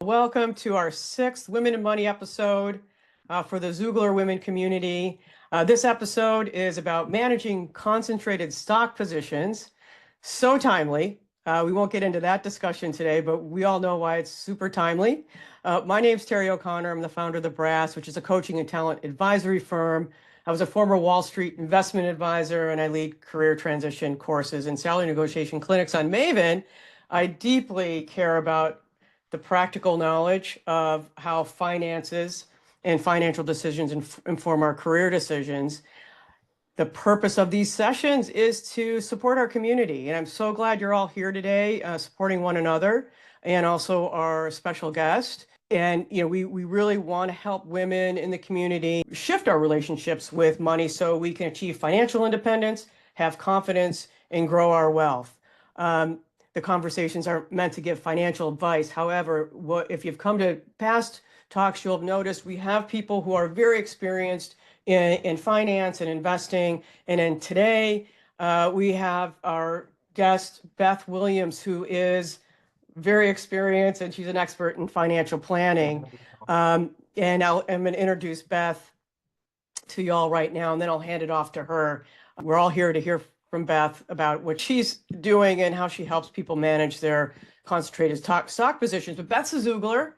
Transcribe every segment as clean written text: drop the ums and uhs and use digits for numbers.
Welcome to our 6th Women in Money episode for the Xoogler women community. This episode is about managing concentrated stock positions. So timely. We won't get into that discussion today, but we all know why it's super timely. My name's Terry O'Connor. I'm the founder of The Brass, which is a coaching and talent advisory firm. I was a former Wall Street investment advisor, and I lead career transition courses and salary negotiation clinics on Maven. I deeply care about the practical knowledge of how finances and financial decisions inform our career decisions. The purpose of these sessions is to support our community. And I'm so glad you're all here today supporting one another and also our special guest. And we really want to help women in the community shift our relationships with money so we can achieve financial independence, have confidence, and grow our wealth. The conversations are meant to give financial advice. However, if you've come to past talks, you'll have noticed we have people who are very experienced in finance and investing. And then today, we have our guest, Beth Williams, who is very experienced, and she's an expert in financial planning. And I'm going to introduce Beth to y'all right now, and then I'll hand it off to her. We're all here to hear from Beth about what she's doing and how she helps people manage their concentrated stock positions. But Beth's a Xoogler.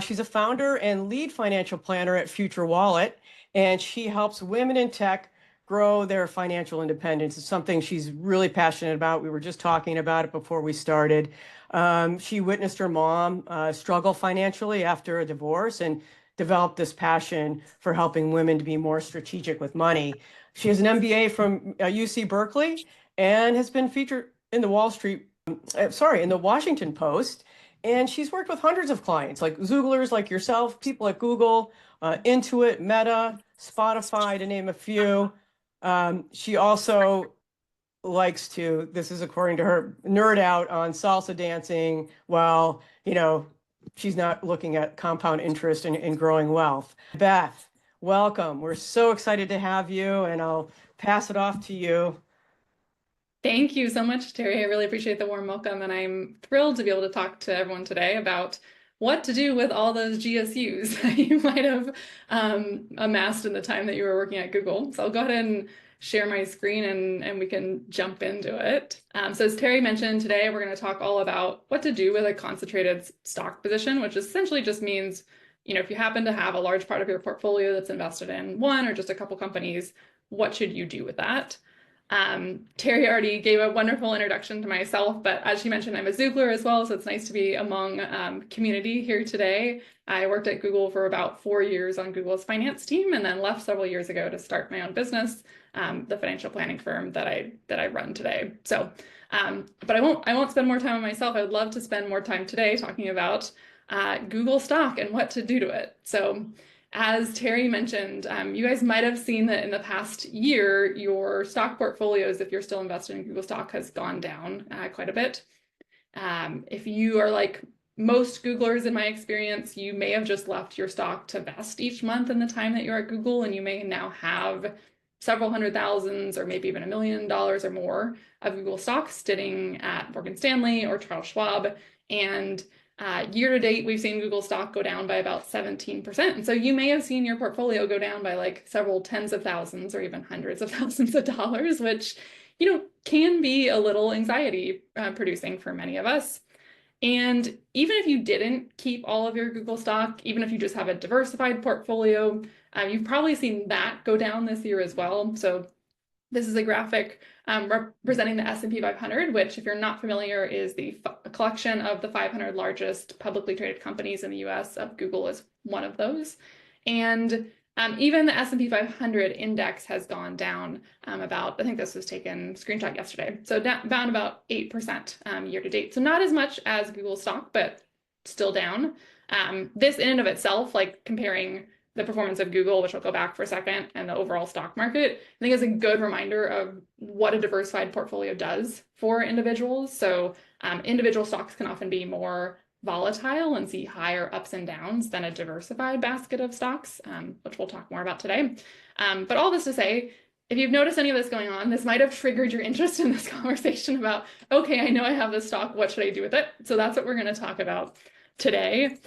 She's a founder and lead financial planner at Future Wallet, and she helps women in tech grow their financial independence. It's something she's really passionate about. We were just talking about it before we started. She witnessed her mom struggle financially after a divorce and developed this passion for helping women to be more strategic with money. She has an MBA from UC Berkeley and has been featured in the in the Washington Post. And she's worked with hundreds of clients, like Xooglers like yourself, people at Google, Intuit, Meta, Spotify, to name a few. She also likes to, this is according to her, nerd out on salsa dancing while, she's not looking at compound interest and growing wealth. Beth, welcome. We're so excited to have you, and I'll pass it off to you. Thank you so much, Terry. I really appreciate the warm welcome, and I'm thrilled to be able to talk to everyone today about what to do with all those GSUs that you might have amassed in the time that you were working at Google. So I'll go ahead and share my screen and we can jump into it. So as Terry mentioned, today we're going to talk all about what to do with a concentrated stock position, which essentially just means, if you happen to have a large part of your portfolio that's invested in one or just a couple companies, what should you do with that? Terry already gave a wonderful introduction to myself, but as she mentioned, I'm a Xoogler as well, so it's nice to be among community here today. I worked at Google for about 4 years on Google's finance team, and then left several years ago to start my own business, the financial planning firm that I run today. So, but I won't spend more time on myself. I would love to spend more time today talking about Google stock and what to do to it. So, as Terry mentioned, you guys might have seen that in the past year, your stock portfolios, if you're still invested in Google stock, has gone down quite a bit. If you are like most Googlers, in my experience, you may have just left your stock to vest each month in the time that you're at Google, and you may now have several hundred thousands or maybe even $1 million or more of Google stock sitting at Morgan Stanley or Charles Schwab. And year to date, we've seen Google stock go down by about 17%. And so you may have seen your portfolio go down by like several tens of thousands or even hundreds of thousands of dollars, which, can be a little anxiety producing for many of us. And even if you didn't keep all of your Google stock, even if you just have a diversified portfolio, you've probably seen that go down this year as well. So this is a graphic representing the S&P 500, which, if you're not familiar, is the collection of the 500 largest publicly traded companies in the US. Google is one of those. And even the S&P 500 index has gone down about, I think this was taken screenshot yesterday, so down about 8% year to date. So not as much as Google stock, but still down. This in and of itself, like comparing the performance of Google, which I'll go back for a second, and the overall stock market, I think is a good reminder of what a diversified portfolio does for individuals. So individual stocks can often be more volatile and see higher ups and downs than a diversified basket of stocks, which we'll talk more about today. But all this to say, if you've noticed any of this going on, this might have triggered your interest in this conversation about, okay, I know I have this stock, what should I do with it? So that's what we're going to talk about today.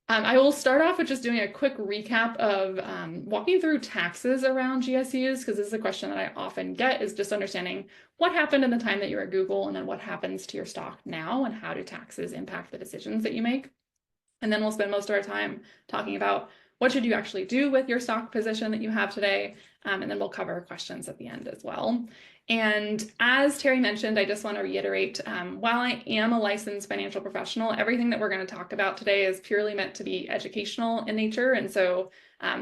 I will start off with just doing a quick recap of walking through taxes around GSUs, because this is a question that I often get, is just understanding what happened in the time that you're at Google and then what happens to your stock now and how do taxes impact the decisions that you make. And then we'll spend most of our time talking about what should you actually do with your stock position that you have today, and then we'll cover questions at the end as well. And as Terry mentioned, I just want to reiterate, while I am a licensed financial professional, everything that we're going to talk about today is purely meant to be educational in nature. And so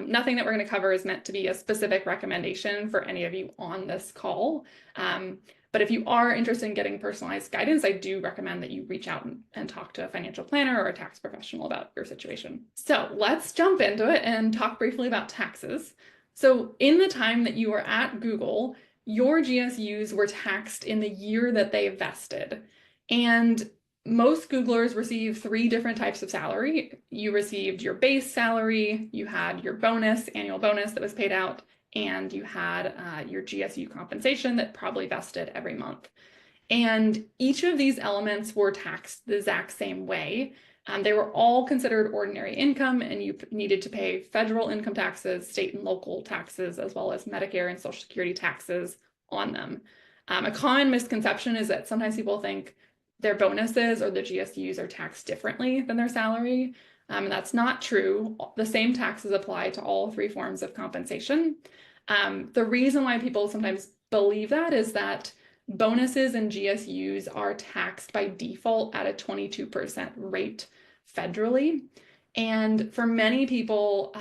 nothing that we're going to cover is meant to be a specific recommendation for any of you on this call. But if you are interested in getting personalized guidance, I do recommend that you reach out and talk to a financial planner or a tax professional about your situation. So let's jump into it and talk briefly about taxes. So in the time that you were at Google, your GSUs were taxed in the year that they vested. And most Googlers receive 3 different types of salary. You received your base salary, you had your bonus, annual bonus that was paid out, and you had your GSU compensation that probably vested every month. And each of these elements were taxed the exact same way. They were all considered ordinary income, and you needed to pay federal income taxes, state and local taxes, as well as Medicare and Social Security taxes on them. A common misconception is that sometimes people think their bonuses or the GSUs are taxed differently than their salary. And that's not true. The same taxes apply to all 3 forms of compensation. The reason why people sometimes believe that is that bonuses and GSUs are taxed by default at a 22% rate federally. And for many people,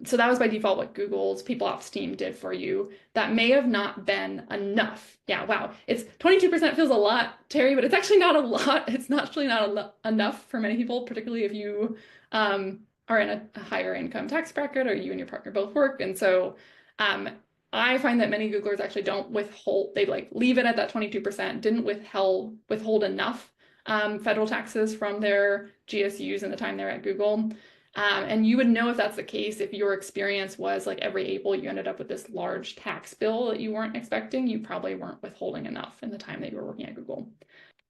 so that was by default what Google's People Ops team did for you. That may have not been enough. Yeah, wow. It's 22% feels a lot, Terry, but it's actually not a lot. It's actually not enough for many people, particularly if you are in a higher income tax bracket or you and your partner both work. And so I find that many Googlers actually don't withhold, they like leave it at that 22%, didn't withhold enough federal taxes from their GSUs in the time they're at Google. And you would know if that's the case if your experience was like every April you ended up with this large tax bill that you weren't expecting, you probably weren't withholding enough in the time that you were working at Google.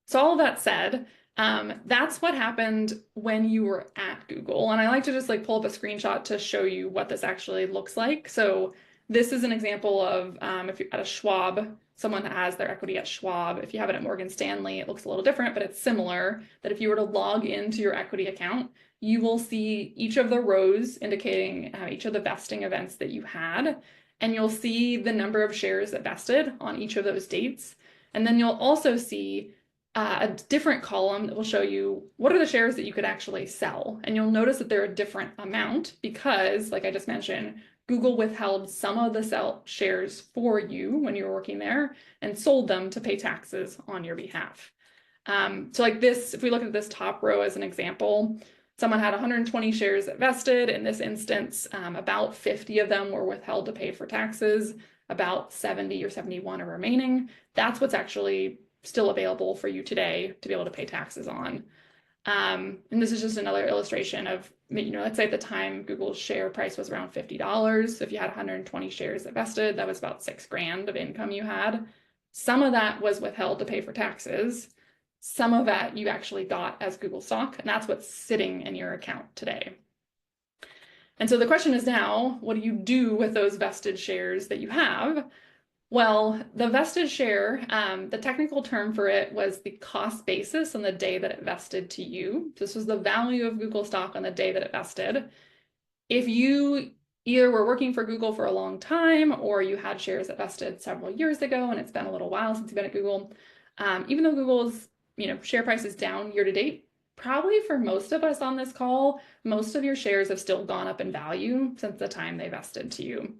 So all of that said, that's what happened when you were at Google. And I like to just like pull up a screenshot to show you what this actually looks like. So this is an example of if you're at a Schwab, someone has their equity at Schwab. If you have it at Morgan Stanley, it looks a little different, but it's similar, that if you were to log into your equity account, you will see each of the rows indicating each of the vesting events that you had, and you'll see the number of shares that vested on each of those dates. And then you'll also see a different column that will show you what are the shares that you could actually sell. And you'll notice that they're a different amount because, like I just mentioned, Google withheld some of the shares for you when you were working there and sold them to pay taxes on your behalf. So like this, if we look at this top row as an example, someone had 120 shares that vested. In this instance, about 50 of them were withheld to pay for taxes. About 70 or 71 are remaining. That's what's actually still available for you today to be able to pay taxes on. And this is just another illustration of, let's say at the time Google's share price was around $50. If you had 120 shares that vested, that was about $6,000 of income you had. Some of that was withheld to pay for taxes. Some of that you actually got as Google stock, and that's what's sitting in your account today. And so the question is now, what do you do with those vested shares that you have? Well, the vested share, the technical term for it was the cost basis on the day that it vested to you. This was the value of Google stock on the day that it vested. If you either were working for Google for a long time or you had shares that vested several years ago and it's been a little while since you've been at Google, even though Google's share price is down year to date, probably for most of us on this call, most of your shares have still gone up in value since the time they vested to you.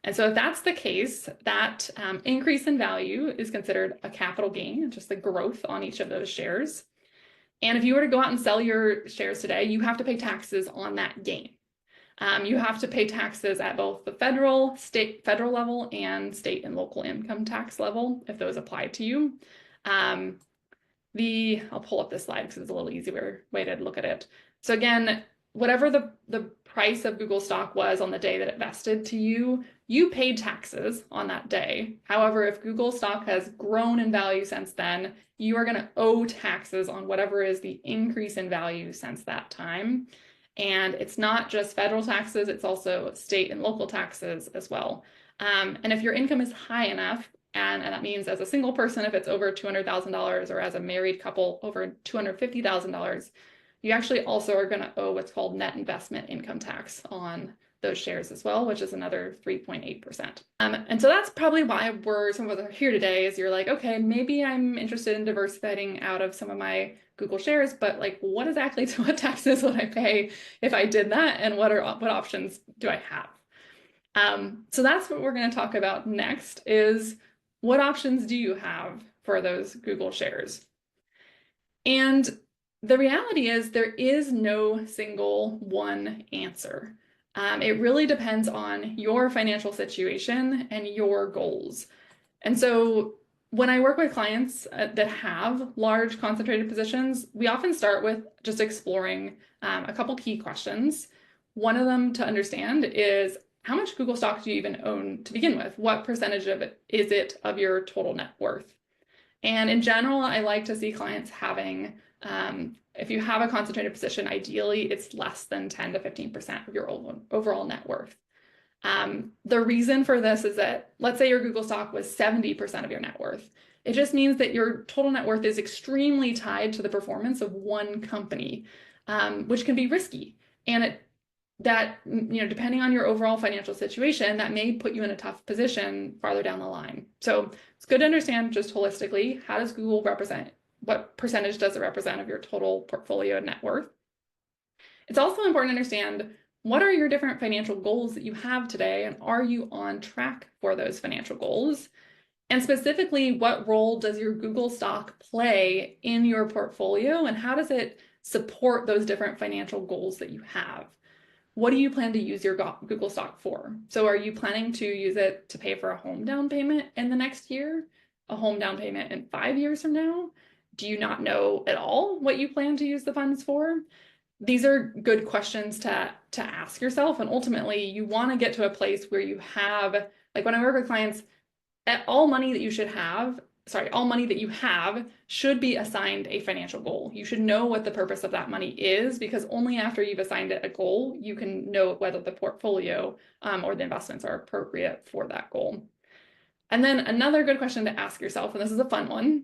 And so if that's the case, that increase in value is considered a capital gain, just the growth on each of those shares. And if you were to go out and sell your shares today, you have to pay taxes on that gain. You have to pay taxes at both the federal level and state and local income tax level, if those apply to you. I'll pull up this slide because it's a little easier way to look at it. So again, whatever the price of Google stock was on the day that it vested to you, you paid taxes on that day. However, if Google stock has grown in value since then, you are going to owe taxes on whatever is the increase in value since that time. And it's not just federal taxes, it's also state and local taxes as well. And if your income is high enough, and that means as a single person, if it's over $200,000, or as a married couple, over $250,000, you actually also are going to owe what's called net investment income tax on those shares as well, which is another 3.8%. And so that's probably why some of us are here today, is you're like, okay, maybe I'm interested in diversifying out of some of my Google shares, but like, what taxes would I pay if I did that? And what options do I have? So that's what we're going to talk about next, is what options do you have for those Google shares? And the reality is there is no single one answer. It really depends on your financial situation and your goals. And so when I work with clients that have large concentrated positions, we often start with just exploring a couple key questions. One of them to understand is, how much Google stock do you even own to begin with? What percentage of it is it of your total net worth? And in general, I like to see clients having, if you have a concentrated position, ideally it's less than 10 to 15% of your overall net worth. The reason for this is that, let's say your Google stock was 70% of your net worth. It just means that your total net worth is extremely tied to the performance of one company, which can be risky. And depending on your overall financial situation, that may put you in a tough position farther down the line. So it's good to understand just holistically, how does Google represent, what percentage does it represent of your total portfolio net worth? It's also important to understand, what are your different financial goals that you have today, and are you on track for those financial goals? And specifically, what role does your Google stock play in your portfolio, and how does it support those different financial goals that you have? What do you plan to use your Google stock for? So are you planning to use it to pay for a home down payment in the next year? A home down payment in 5 years from now? Do you not know at all what you plan to use the funds for? These are good questions to ask yourself. And ultimately, you want to get to a place where you have, like when I work with clients, all money that you have should be assigned a financial goal. You should know what the purpose of that money is, because only after you've assigned it a goal, you can know whether the portfolio or the investments are appropriate for that goal. And then another good question to ask yourself, and this is a fun one,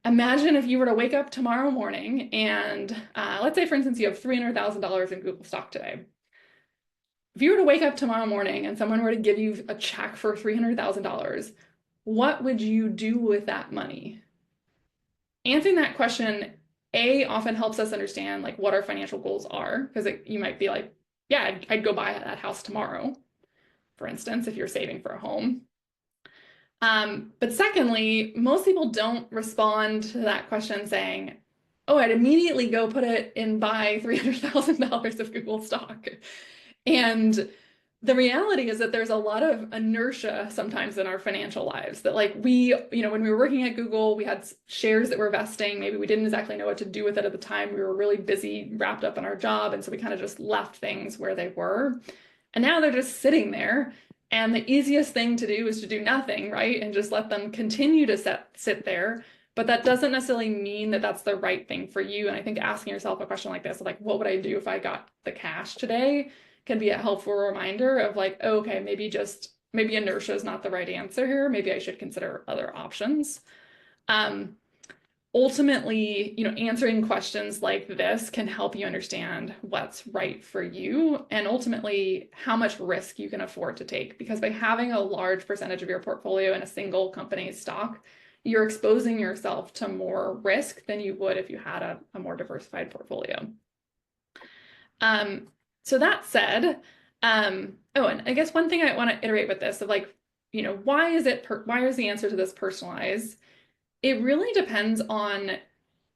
imagine if you were to wake up tomorrow morning and let's say, for instance, you have $300,000 in Google stock today. If you were to wake up tomorrow morning and someone were to give you a check for $300,000, what would you do with that money? Answering that question, often helps us understand like what our financial goals are, because you might be like, yeah, I'd go buy that house tomorrow, for instance, if you're saving for a home. But secondly, most people don't respond to that question saying, oh, I'd immediately go put it and buy $300,000 of Google stock. And the reality is that there's a lot of inertia sometimes in our financial lives, that like when we were working at Google, we had shares that were vesting. Maybe we didn't exactly know what to do with it at the time. We were really busy, wrapped up in our job. And so we kind of just left things where they were. And now they're just sitting there. And the easiest thing to do is to do nothing, right? And just let them continue to sit there. But that doesn't necessarily mean that that's the right thing for you. And I think asking yourself a question like this, like, what would I do if I got the cash today, can be a helpful reminder of like, oh, okay, maybe inertia is not the right answer here. Maybe I should consider other options. Ultimately, answering questions like this can help you understand what's right for you, and ultimately how much risk you can afford to take. Because by having a large percentage of your portfolio in a single company's stock, you're exposing yourself to more risk than you would if you had a more diversified portfolio. So that said, and I guess one thing I want to iterate with this of like, why is the answer to this personalized? It really depends on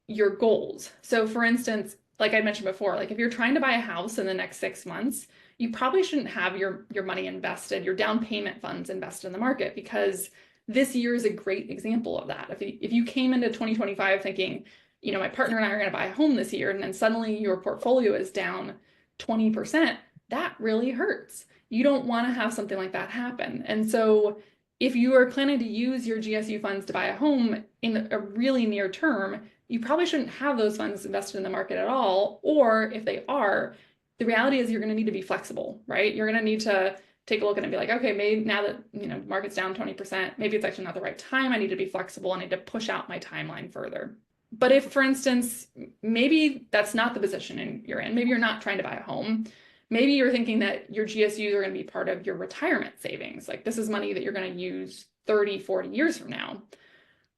your goals. So for instance, like I mentioned before, like if you're trying to buy a house in the next 6 months, you probably shouldn't have your money invested, your down payment funds invested in the market, because this year is a great example of that. If you came into 2025 thinking, my partner and I are going to buy a home this year, and then suddenly your portfolio is down 20%, that really hurts. You don't want to have something like that happen. And so if you are planning to use your GSU funds to buy a home in a really near term, you probably shouldn't have those funds invested in the market at all. Or if they are, the reality is you're going to need to be flexible, right? You're going to need to take a look at it and be like, okay, maybe now that market's down 20%, maybe it's actually not the right time. I need to be flexible. I need to push out my timeline further. But if, for instance, maybe that's not the position you're in, maybe you're not trying to buy a home. Maybe you're thinking that your GSUs are going to be part of your retirement savings. Like this is money that you're going to use 30, 40 years from now.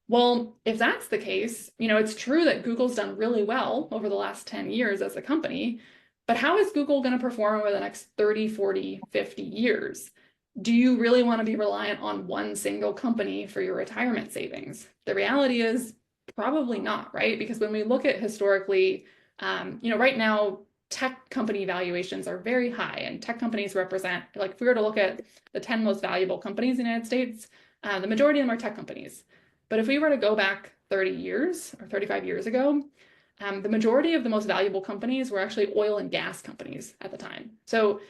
Well, if that's the case, it's true that Google's done really well over the last 10 years as a company, but how is Google going to perform over the next 30, 40, 50 years? Do you really want to be reliant on one single company for your retirement savings? The reality is probably not, right? Because when we look at historically, right now, tech company valuations are very high, and tech companies represent, like if we were to look at the 10 most valuable companies in the United States, the majority of them are tech companies. But if we were to go back 30 years or 35 years ago, the majority of the most valuable companies were actually oil and gas companies at the time. So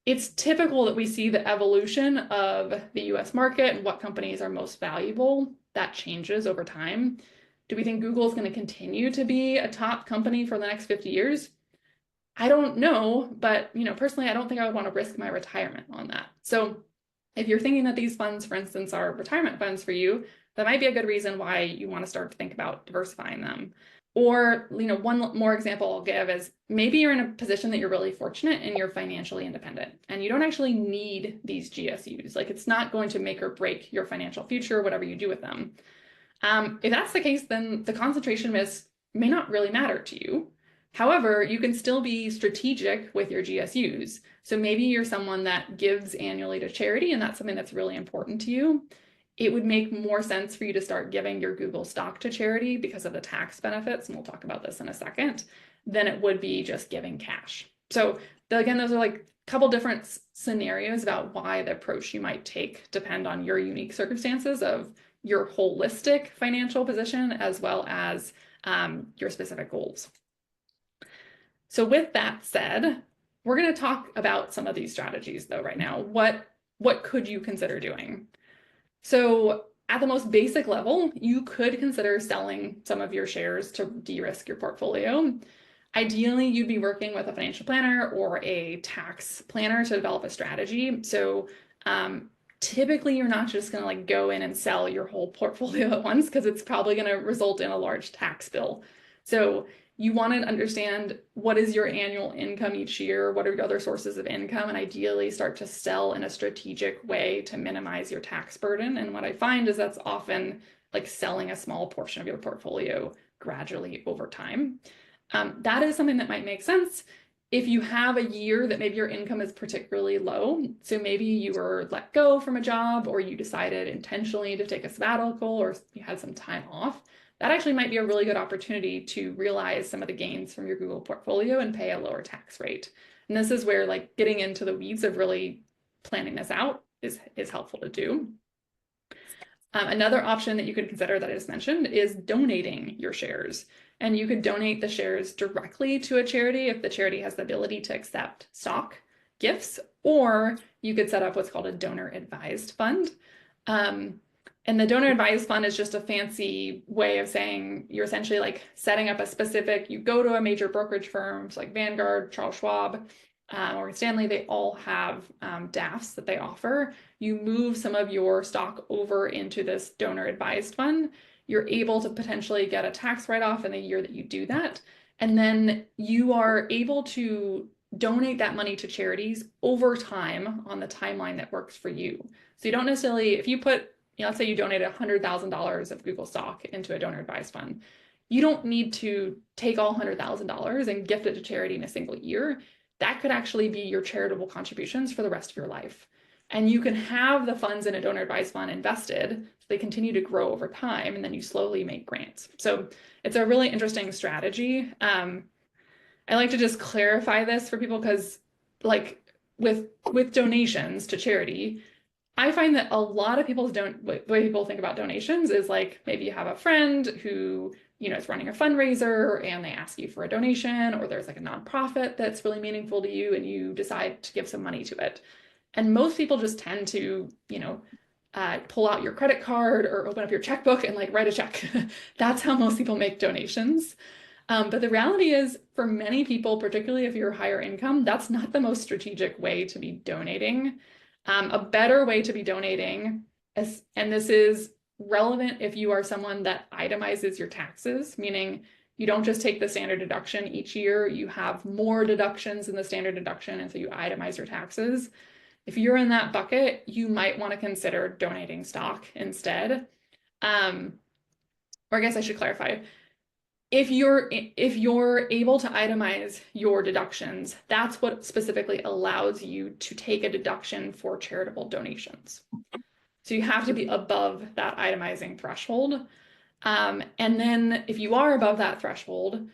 it's typical that we see the evolution of the US market and what companies are most valuable. That changes over time. Do we think Google is going to continue to be a top company for the next 50 years? I don't know, but personally, I don't think I would want to risk my retirement on that. So if you're thinking that these funds, for instance, are retirement funds for you, that might be a good reason why you want to start to think about diversifying them. Or, one more example I'll give is maybe you're in a position that you're really fortunate and you're financially independent and you don't actually need these GSUs. Like it's not going to make or break your financial future, whatever you do with them. If that's the case, then the concentration risk may not really matter to you. However, you can still be strategic with your GSUs. So maybe you're someone that gives annually to charity and that's something that's really important to you. It would make more sense for you to start giving your Google stock to charity because of the tax benefits, and we'll talk about this in a second, than it would be just giving cash. So again, those are like a couple different scenarios about why the approach you might take depend on your unique circumstances of your holistic financial position as well as your specific goals. So with that said, we're going to talk about some of these strategies though right now. What could you consider doing? So at the most basic level, you could consider selling some of your shares to de-risk your portfolio. Ideally, you'd be working with a financial planner or a tax planner to develop a strategy. So typically, you're not just going to go in and sell your whole portfolio at once because it's probably going to result in a large tax bill. So you want to understand what is your annual income each year, what are your other sources of income, and ideally start to sell in a strategic way to minimize your tax burden. And what I find is that's often like selling a small portion of your portfolio gradually over time. That is something that might make sense if you have a year that maybe your income is particularly low. So maybe you were let go from a job or you decided intentionally to take a sabbatical or you had some time off. That actually might be a really good opportunity to realize some of the gains from your Google portfolio and pay a lower tax rate. And this is where getting into the weeds of really planning this out is helpful to do. Another option that you could consider that I just mentioned is donating your shares. And you could donate the shares directly to a charity if the charity has the ability to accept stock, gifts, or you could set up what's called a donor advised fund. And the donor advised fund is just a fancy way of saying you're essentially setting up you go to a major brokerage firms like Vanguard, Charles Schwab, Morgan Stanley, they all have DAFs that they offer. You move some of your stock over into this donor advised fund. You're able to potentially get a tax write-off in the year that you do that. And then you are able to donate that money to charities over time on the timeline that works for you. So you don't necessarily, if you put, let's say you donated $100,000 of Google stock into a donor advised fund, you don't need to take all $100,000 and gift it to charity in a single year. That could actually be your charitable contributions for the rest of your life. And you can have the funds in a donor advised fund invested so they continue to grow over time, and then you slowly make grants. So it's a really interesting strategy. I like to just clarify this for people because with donations to charity, I find that a lot of people's the way people think about donations is like maybe you have a friend who, you know, is running a fundraiser and they ask you for a donation, or there's like a nonprofit that's really meaningful to you and you decide to give some money to it. And most people just tend to, you know, pull out your credit card or open up your checkbook and like write a check. That's how most people make donations. But the reality is, for many people, particularly if you're higher income, that's not the most strategic way to be donating. A better way to be donating, and this is relevant if you are someone that itemizes your taxes, meaning you don't just take the standard deduction each year, you have more deductions in the standard deduction, and so you itemize your taxes. If you're in that bucket, you might want to consider donating stock instead. Or I guess I should clarify. If you're able to itemize your deductions, that's what specifically allows you to take a deduction for charitable donations. So you have to be above that itemizing threshold. And then if you are above that threshold,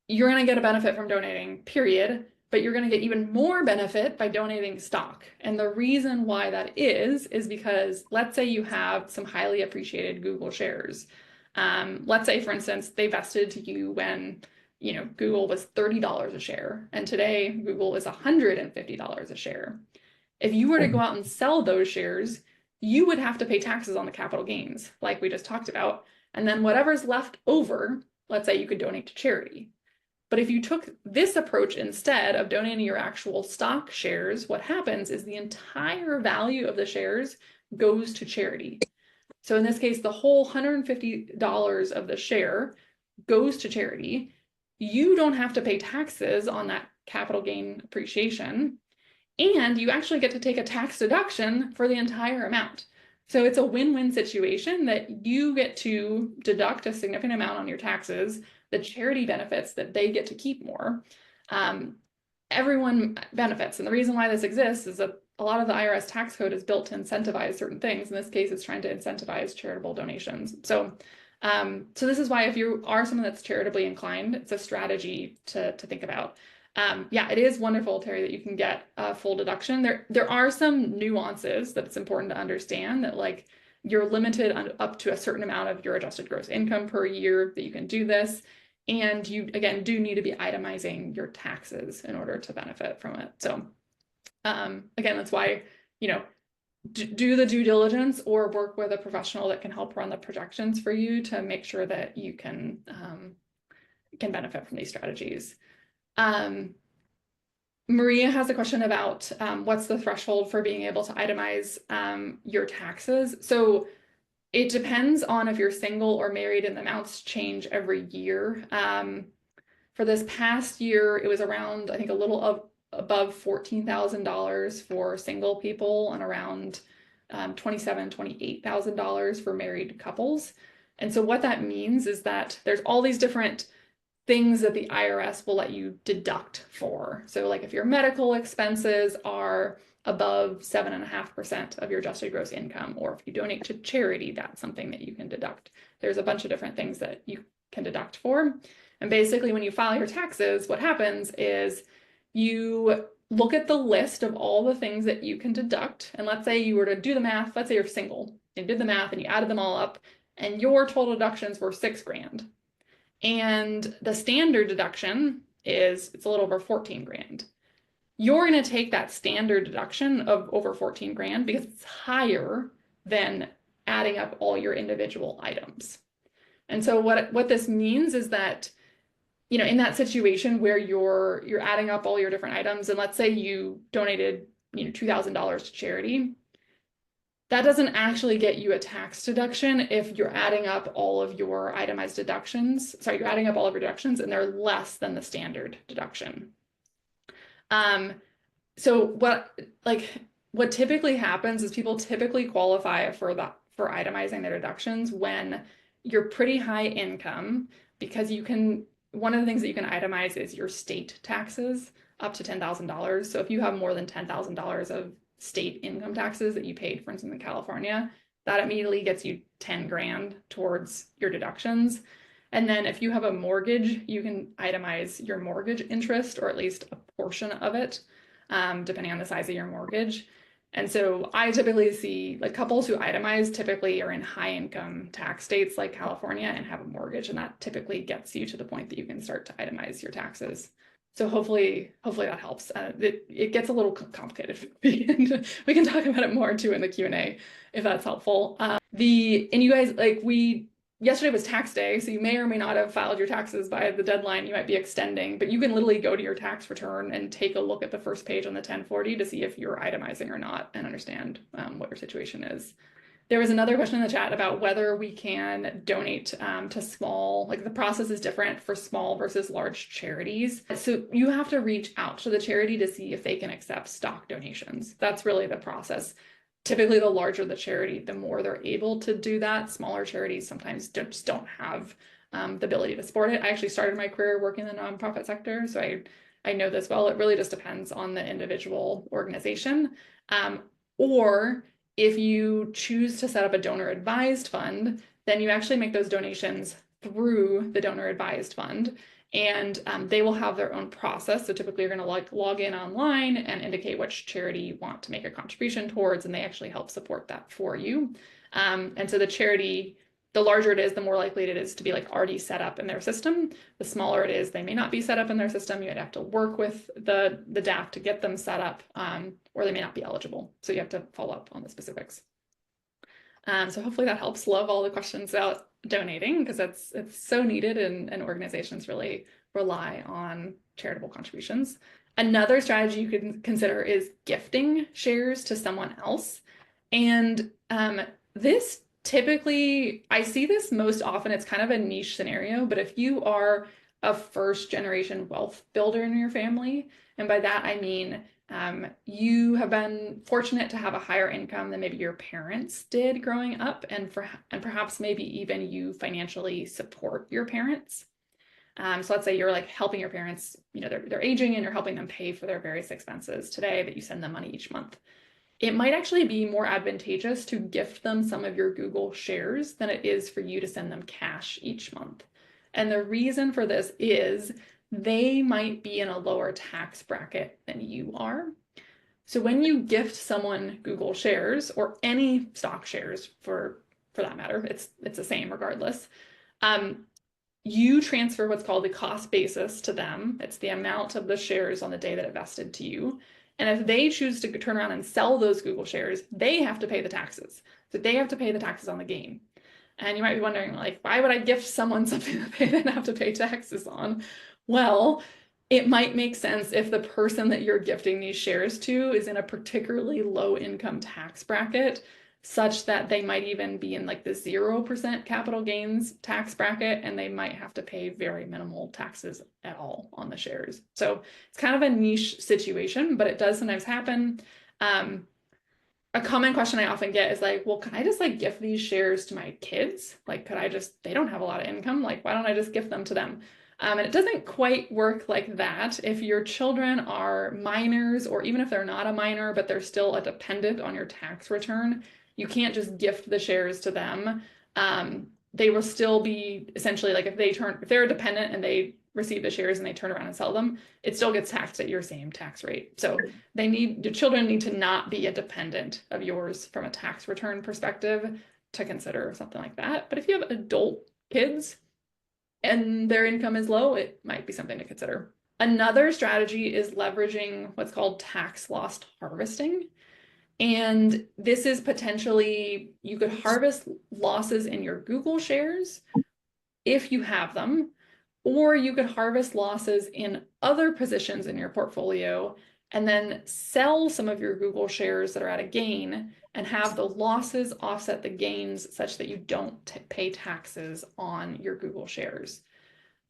you're going to get a benefit from donating, period, but you're going to get even more benefit by donating stock. And the reason why that is because let's say you have some highly appreciated Google shares. Let's say, for instance, they vested to you when, you know, Google was $30 a share, and today Google is $150 a share. If you were to go out and sell those shares, you would have to pay taxes on the capital gains, like we just talked about. And then whatever's left over, let's say you could donate to charity. But if you took this approach instead of donating your actual stock shares, what happens is the entire value of the shares goes to charity. So in this case, the whole $150 of the share goes to charity. You don't have to pay taxes on that capital gain appreciation, and you actually get to take a tax deduction for the entire amount. So it's a win-win situation that you get to deduct a significant amount on your taxes, the charity benefits that they get to keep more. Everyone benefits. And the reason why this exists is that a lot of the IRS tax code is built to incentivize certain things. In this case, it's trying to incentivize charitable donations. So this is why if you are someone that's charitably inclined, it's a strategy to think about. Yeah, it is wonderful, Terry, that you can get a full deduction. There are some nuances that it's important to understand, that like you're limited up to a certain amount of your adjusted gross income per year that you can do this. And you, again, do need to be itemizing your taxes in order to benefit from it. So again, that's why, you know, do the due diligence or work with a professional that can help run the projections for you to make sure that you can benefit from these strategies. Maria has a question about what's the threshold for being able to itemize your taxes. So it depends on if you're single or married, and the amounts change every year. For this past year, it was around, I think, a little above $14,000 for single people and around $27,000, $28,000 for married couples. And so what that means is that there's all these different things that the IRS will let you deduct for. So like if your medical expenses are above 7.5% of your adjusted gross income, or if you donate to charity, that's something that you can deduct. There's a bunch of different things that you can deduct for. And basically when you file your taxes, what happens is you look at the list of all the things that you can deduct. And let's say you were to do the math, let's say you're single, and did the math and you added them all up, and your total deductions were $6,000. And the standard deduction it's a little over $14,000. You're going to take that standard deduction of over $14,000 because it's higher than adding up all your individual items. And so what this means is that, you know, in that situation where you're adding up all your different items, and let's say you donated, you know, $2,000 to charity, that doesn't actually get you a tax deduction if you're adding up all of your itemized deductions. Sorry, you're adding up all of your deductions and they're less than the standard deduction. So what typically happens is people typically qualify for itemizing their deductions when you're pretty high income, because one of the things that you can itemize is your state taxes up to $10,000. So if you have more than $10,000 of state income taxes that you paid, for instance, in California, that immediately gets you $10,000 towards your deductions. And then if you have a mortgage, you can itemize your mortgage interest, or at least a portion of it, depending on the size of your mortgage. And so I typically see like couples who itemize typically are in high income tax states like California and have a mortgage, and that typically gets you to the point that you can start to itemize your taxes. So hopefully that helps. It gets a little complicated. We can talk about it more too in the Q&A if that's helpful. And you guys, like yesterday was tax day, so you may or may not have filed your taxes by the deadline you might be extending, but you can literally go to your tax return and take a look at the first page on the 1040 to see if you're itemizing or not and understand what your situation is. There was another question in the chat about whether we can donate to small, like the process is different for small versus large charities. So you have to reach out to the charity to see if they can accept stock donations. That's really the process. Typically, the larger the charity, the more they're able to do that. Smaller charities sometimes just don't have the ability to support it. I actually started my career working in the nonprofit sector, so I know this well. It really just depends on the individual organization. Or if you choose to set up a donor advised fund, then you actually make those donations through the donor advised fund, and they will have their own process. So typically you're going to log in online and indicate which charity you want to make a contribution towards, and they actually help support that for you. And so the charity, the larger it is, the more likely it is to be like already set up in their system. The smaller it is, they may not be set up in their system. You'd have to work with the DAF to get them set up, or they may not be eligible. So you have to follow up on the specifics. So hopefully that helps. Love all the questions about donating, because it's so needed, and organizations really rely on charitable contributions. Another strategy you could consider is gifting shares to someone else. And this typically, I see this most often, it's kind of a niche scenario, but if you are a first generation wealth builder in your family, and by that I mean you have been fortunate to have a higher income than maybe your parents did growing up, and perhaps maybe even you financially support your parents. So let's say you're like helping your parents, they're aging, and you're helping them pay for their various expenses today, that you send them money each month. It might actually be more advantageous to gift them some of your Google shares than it is for you to send them cash each month. And the reason for this is they might be in a lower tax bracket than you are. So when you gift someone Google shares, or any stock shares for that matter, it's the same regardless, you transfer what's called the cost basis to them. It's the amount of the shares on the day that it vested to you. And if they choose to turn around and sell those Google shares, they have to pay the taxes. So they have to pay the taxes on the gain. And you might be wondering, like, why would I gift someone something that they then have to pay taxes on? Well, it might make sense if the person that you're gifting these shares to is in a particularly low income tax bracket, such that they might even be in like the 0% capital gains tax bracket, and they might have to pay very minimal taxes at all on the shares. So it's kind of a niche situation, but it does sometimes happen. A common question I often get is like, well, can I just like gift these shares to my kids? Like, they don't have a lot of income. Like, why don't I just gift them to them? And it doesn't quite work like that. If your children are minors, or even if they're not a minor, but they're still a dependent on your tax return, you can't just gift the shares to them. They will still be essentially like, if they're a dependent and they receive the shares and they turn around and sell them, it still gets taxed at your same tax rate. So your children need to not be a dependent of yours from a tax return perspective to consider something like that. But if you have adult kids and their income is low, it might be something to consider. Another strategy is leveraging what's called tax loss harvesting. And this is potentially, you could harvest losses in your Google shares if you have them, or you could harvest losses in other positions in your portfolio and then sell some of your Google shares that are at a gain and have the losses offset the gains such that you don't pay taxes on your Google shares.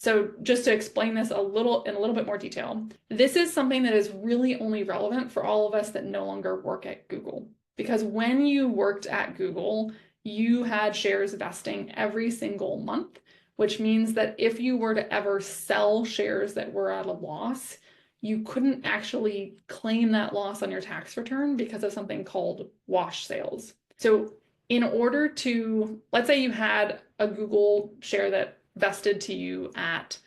So just to explain this in a little bit more detail, this is something that is really only relevant for all of us that no longer work at Google. Because when you worked at Google, you had shares vesting every single month, which means that if you were to ever sell shares that were at a loss, you couldn't actually claim that loss on your tax return because of something called wash sales. So in order to, let's say you had a Google share that vested to you at,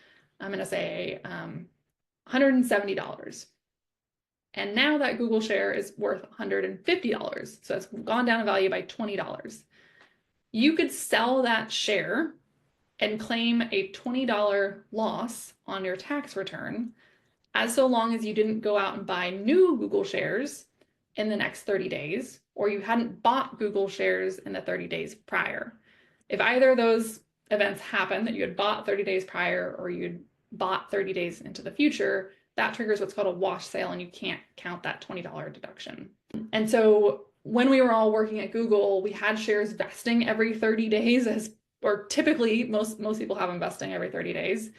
I'm going to say $170. And now that Google share is worth $150. So it's gone down in value by $20. You could sell that share and claim a $20 loss on your tax return, as so long as you didn't go out and buy new Google shares in the next 30 days, or you hadn't bought Google shares in the 30 days prior. If either of those events happen, that you had bought 30 days prior or you'd bought 30 days into the future, that triggers what's called a wash sale, and you can't count that $20 deduction. And so when we were all working at Google, we had shares vesting every 30 days, or typically most people have them vesting every 30 days.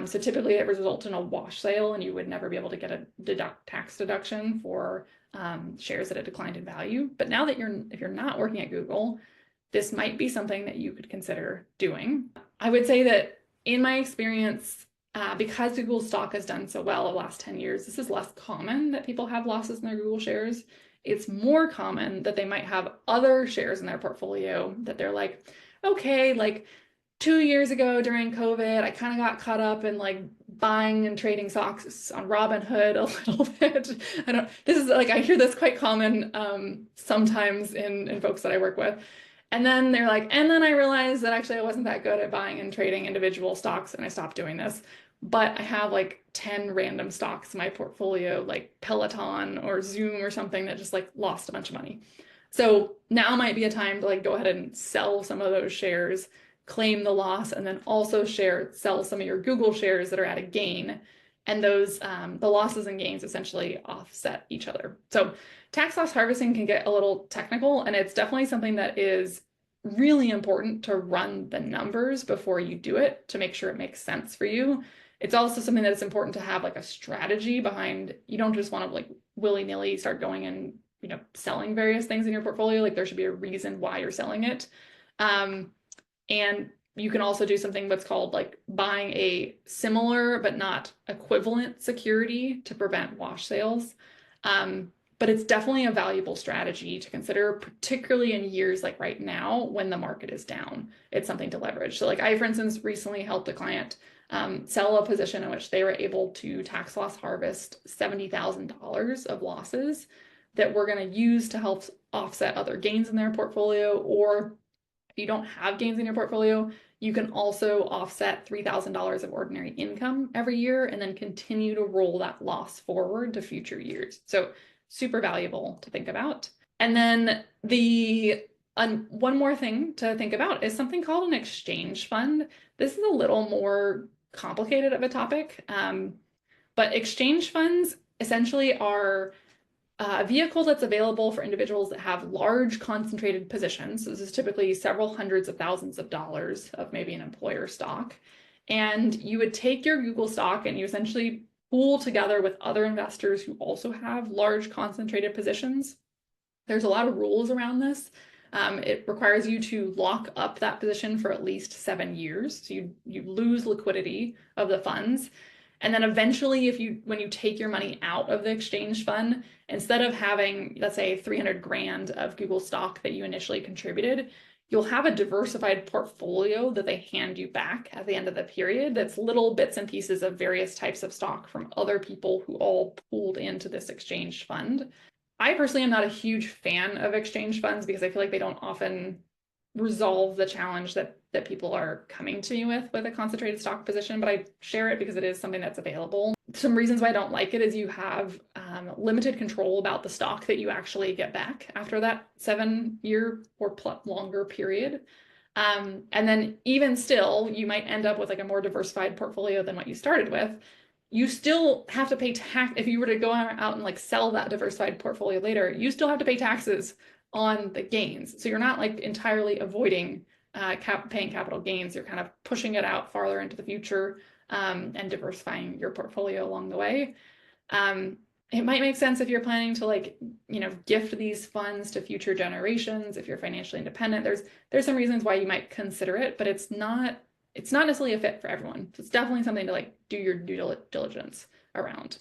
So typically it results in a wash sale, and you would never be able to get a tax deduction for shares that had declined in value. But now that if you're not working at Google, this might be something that you could consider doing. I would say that in my experience, because Google stock has done so well over the last 10 years, this is less common that people have losses in their Google shares. It's more common that they might have other shares in their portfolio that they're like, okay, like 2 years ago during COVID, I kind of got caught up in like buying and trading stocks on Robinhood a little bit. I hear this quite common sometimes in folks that I work with. And then they're like, and then I realized that actually I wasn't that good at buying and trading individual stocks, and I stopped doing this. But I have like 10 random stocks in my portfolio, like Peloton or Zoom or something, that just like lost a bunch of money. So now might be a time to like go ahead and sell some of those shares, claim the loss, and then also sell some of your Google shares that are at a gain. And those the losses and gains essentially offset each other. So tax loss harvesting can get a little technical, and it's definitely something that is really important to run the numbers before you do it to make sure it makes sense for you. It's also something that's important to have like a strategy behind. You don't just want to like willy-nilly start going and selling various things in your portfolio. Like there should be a reason why you're selling it. And you can also do something what's called like buying a similar but not equivalent security to prevent wash sales. But it's definitely a valuable strategy to consider, particularly in years like right now when the market is down. It's something to leverage. So like I, for instance, recently helped a client sell a position in which they were able to tax loss harvest $70,000 of losses that we're going to use to help offset other gains in their portfolio. Or if you don't have gains in your portfolio, you can also offset $3,000 of ordinary income every year and then continue to roll that loss forward to future years. So super valuable to think about. And then one more thing to think about is something called an exchange fund. This is a little more complicated of a topic, but exchange funds essentially are a vehicle that's available for individuals that have large concentrated positions. So this is typically several hundreds of thousands of dollars of maybe an employer stock. And you would take your Google stock and you essentially pool together with other investors who also have large concentrated positions. There's a lot of rules around this. It requires you to lock up that position for at least 7 years. So you lose liquidity of the funds. And then eventually, when you take your money out of the exchange fund, instead of having, let's say, 300 grand of Google stock that you initially contributed, you'll have a diversified portfolio that they hand you back at the end of the period. That's little bits and pieces of various types of stock from other people who all pooled into this exchange fund. I personally am not a huge fan of exchange funds because I feel like they don't often resolve the challenge that people are coming to me with a concentrated stock position, but I share it because it is something that's available. Some reasons why I don't like it is you have limited control about the stock that you actually get back after that 7-year or longer period. And then even still, you might end up with like a more diversified portfolio than what you started with. You still have to pay tax. If you were to go out and like sell that diversified portfolio later, you still have to pay taxes on the gains. So you're not like entirely avoiding paying capital gains. You're kind of pushing it out farther into the future and diversifying your portfolio along the way. It might make sense if you're planning to like, gift these funds to future generations. If you're financially independent, there's some reasons why you might consider it, but it's not necessarily a fit for everyone. So it's definitely something to like do your due diligence around.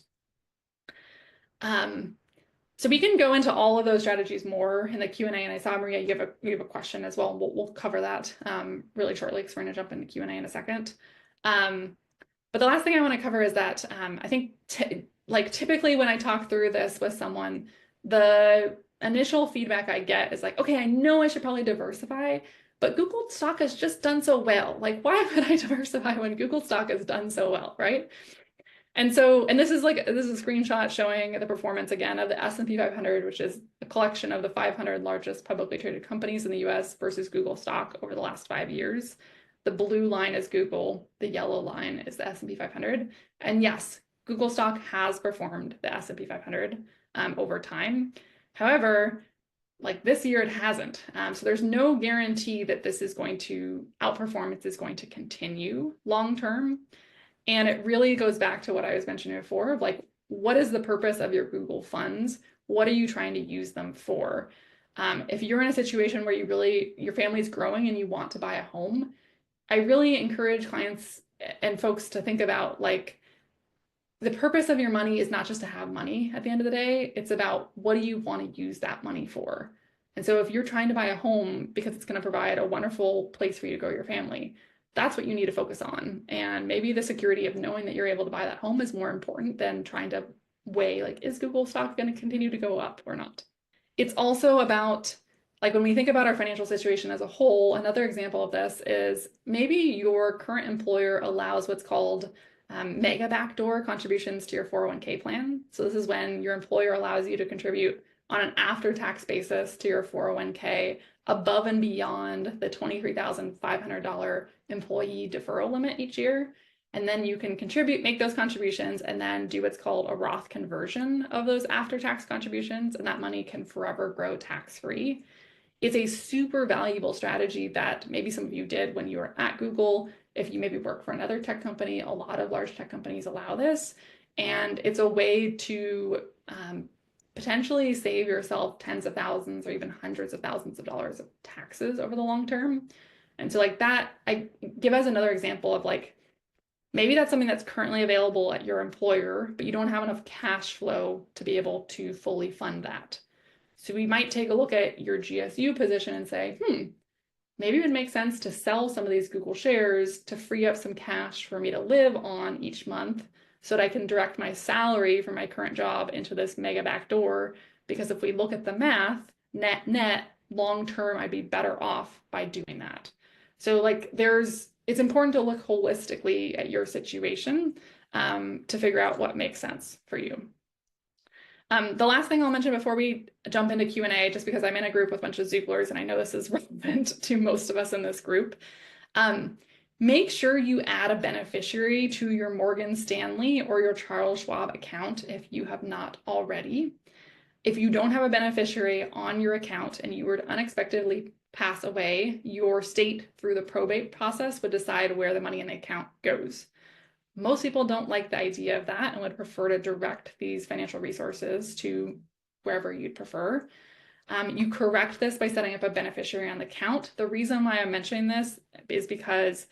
So we can go into all of those strategies more in the Q&A, and I saw, Maria, you have a question as well. We'll cover that really shortly because we're going to jump into Q&A in a second. But the last thing I want to cover is that I think like typically when I talk through this with someone, the initial feedback I get is like, okay, I know I should probably diversify, but Google stock has just done so well. Like, why would I diversify when Google stock has done so well, right? And so, and this is a screenshot showing the performance again of the S&P 500, which is a collection of the 500 largest publicly traded companies in the US versus Google stock over the last 5 years. The blue line is Google, the yellow line is the S&P 500. And yes, Google stock has performed the S&P 500 over time. However, like this year it hasn't. So there's no guarantee that this is going to outperform, it is going to continue long term. And it really goes back to what I was mentioning before of like, what is the purpose of your Google funds? What are you trying to use them for? If you're in a situation where your family's growing and you want to buy a home, I really encourage clients and folks to think about like, the purpose of your money is not just to have money at the end of the day. It's about what do you want to use that money for? And so if you're trying to buy a home because it's going to provide a wonderful place for you to grow your family, that's what you need to focus on. And maybe the security of knowing that you're able to buy that home is more important than trying to weigh, like, is Google stock going to continue to go up or not? It's also about, like, when we think about our financial situation as a whole, another example of this is maybe your current employer allows what's called mega backdoor contributions to your 401k plan. So this is when your employer allows you to contribute on an after-tax basis to your 401k above and beyond the $23,500 employee deferral limit each year. And then you can make those contributions and then do what's called a Roth conversion of those after-tax contributions, and that money can forever grow tax-free. It's a super valuable strategy that maybe some of you did when you were at Google. If you maybe work for another tech company, a lot of large tech companies allow this. And it's a way to potentially save yourself tens of thousands or even hundreds of thousands of dollars of taxes over the long term. And so like that, I give as another example of like, maybe that's something that's currently available at your employer, but you don't have enough cash flow to be able to fully fund that. So we might take a look at your GSU position and say, maybe it would make sense to sell some of these Google shares to free up some cash for me to live on each month so that I can direct my salary from my current job into this mega backdoor. Because if we look at the math, net, long term, I'd be better off by doing that. So like it's important to look holistically at your situation to figure out what makes sense for you. The last thing I'll mention before we jump into Q&A, just because I'm in a group with a bunch of Xooglers and I know this is relevant to most of us in this group, make sure you add a beneficiary to your Morgan Stanley or your Charles Schwab account if you have not already. If you don't have a beneficiary on your account and you were to unexpectedly pass away, your state through the probate process would decide where the money in the account goes. Most people don't like the idea of that and would prefer to direct these financial resources to wherever you'd prefer. You correct this by setting up a beneficiary on the account. The reason why I'm mentioning this is because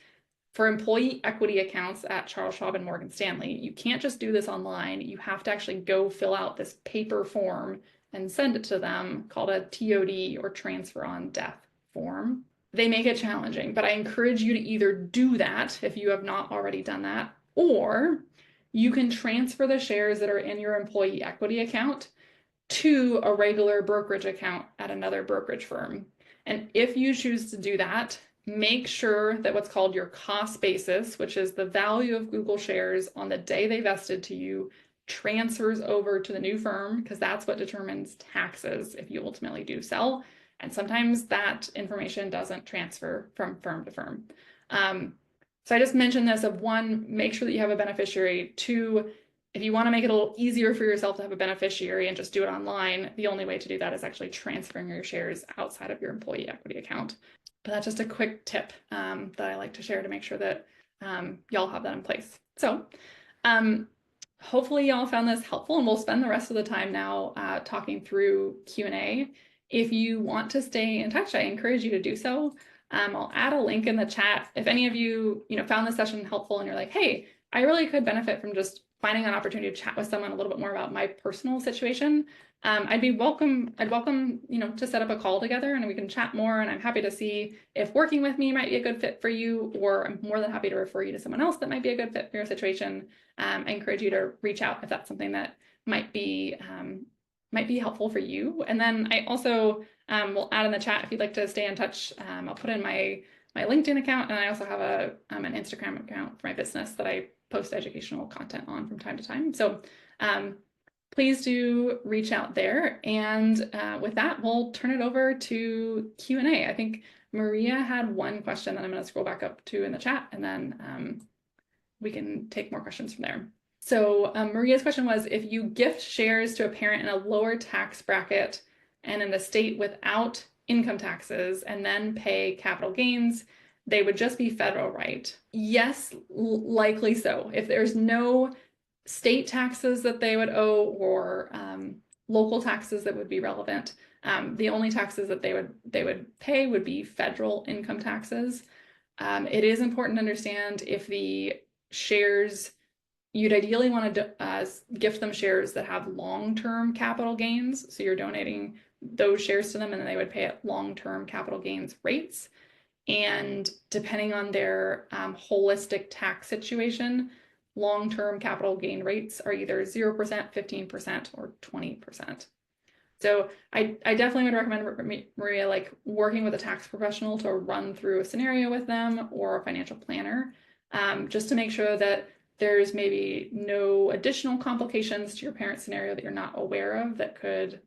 for employee equity accounts at Charles Schwab and Morgan Stanley, you can't just do this online. You have to actually go fill out this paper form and send it to them called a TOD or transfer on death form. They make it challenging, but I encourage you to either do that if you have not already done that, or you can transfer the shares that are in your employee equity account to a regular brokerage account at another brokerage firm. And if you choose to do that, make sure that what's called your cost basis, which is the value of Google shares on the day they vested to you, transfers over to the new firm, because that's what determines taxes if you ultimately do sell. And sometimes that information doesn't transfer from firm to firm. So I just mentioned this of one, make sure that you have a beneficiary. Two, if you want to make it a little easier for yourself to have a beneficiary and just do it online, the only way to do that is actually transferring your shares outside of your employee equity account. But that's just a quick tip that I like to share to make sure that y'all have that in place. So hopefully y'all found this helpful, and we'll spend the rest of the time now talking through Q&A. If you want to stay in touch, I encourage you to do so. I'll add a link in the chat. If any of you, found this session helpful and you're like, hey, I really could benefit from just finding an opportunity to chat with someone a little bit more about my personal situation, I'd welcome, to set up a call together and we can chat more. And I'm happy to see if working with me might be a good fit for you, or I'm more than happy to refer you to someone else that might be a good fit for your situation. I encourage you to reach out if that's something that might be helpful for you. And then I also will add in the chat if you'd like to stay in touch. I'll put in my LinkedIn account, and I also have an Instagram account for my business that I post educational content on from time to time. So please do reach out there. And with that, we'll turn it over to Q&A. I think Maria had one question that I'm going to scroll back up to in the chat, and then we can take more questions from there. So Maria's question was, if you gift shares to a parent in a lower tax bracket and in a state without income taxes and then pay capital gains, they would just be federal, right? Yes, likely so. If there's no state taxes that they would owe or local taxes that would be relevant, the only taxes that they would pay would be federal income taxes. It is important to understand if the shares, you'd ideally want to gift them shares that have long-term capital gains. So you're donating those shares to them and then they would pay at long-term capital gains rates. And depending on their holistic tax situation, long-term capital gain rates are either 0%, 15%, or 20%. So I definitely would recommend, Maria, like working with a tax professional to run through a scenario with them, or a financial planner, just to make sure that there's maybe no additional complications to your parent scenario that you're not aware of that could